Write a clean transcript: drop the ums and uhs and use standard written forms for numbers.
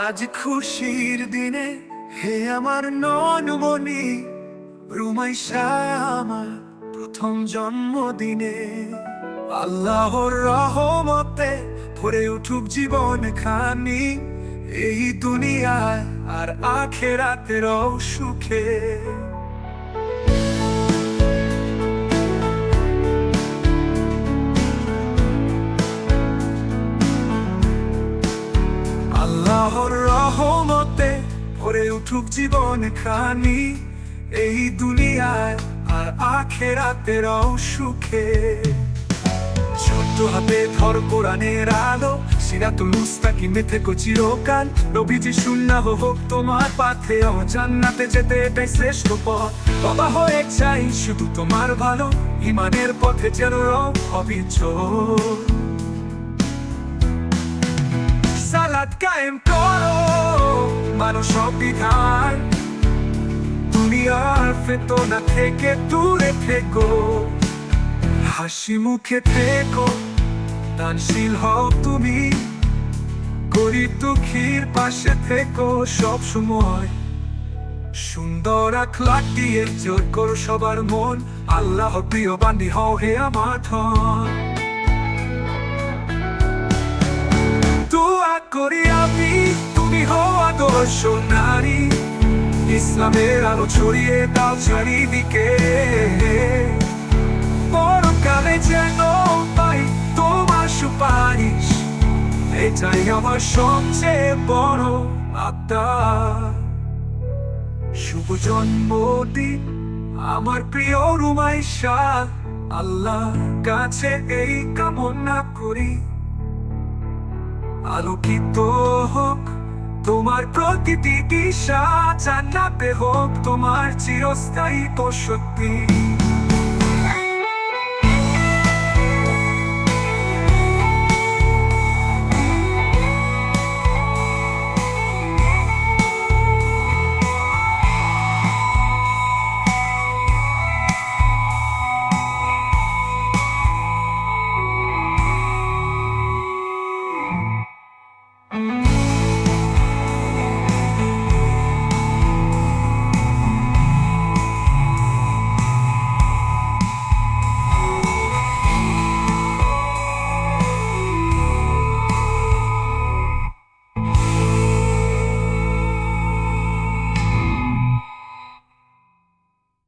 আজ খুশির দিনে হে আমার ননমণি, রুমাইশা আমার প্রথম জন্মদিনে। আল্লাহর রহমতে ভরে উঠুক জীবন খানি, এই দুনিয়ায় আর আখেরাতেরও সুখে। আল্লাহর রহমতে ভরে উঠুক জীবন খানি, এই দুনিয়ায় আর আখেরাতেরও সুখে। ছোট্ট হাতে ধর কোরআনের আলো, সিরাতুল মুস্তাকিমে থেকো চিরকাল। নবীজি সুন্নাহ হোক তোমার পাথে, জান্নাতে যেতে এটাই শ্রেষ্ঠ পথ। বাবা হয়ে চাই শুধু তোমার ভালো, ইমানের পথে যেন অবিচল। সালাত কায়েম করো, মানো সব বিধান, দুনিয়ার ফেতনা থেকে দূরে থেকো। হাসি মুখে থেকো, দানশীল হও তুমি, গরিব দুঃখীর পাশে থেকো সব সময়। সুন্দর আখলাক দিয়ে জোর করো সবার মন, আল্লাহ প্রিয় বান্দি হও হে আমার ধন। দোয়া করি আমি তুমি হও আদর্শ নারী, ইসলামের আলো ছড়িয়ে দাও চারিদিকে। পরকালে যেন পাই তোমার সুপারিশ, এটাই আমার সবচেয়ে বড় আবদার। শুভ জন্মদিন আমার প্রিয় রুমাইশা, আল্লাহর কাছে এই কামনা করি। আলোকিত হোক তোমার প্রতিটি দিশা, জান্নাতে হোক তোমার চিরস্থায়ী বসতি।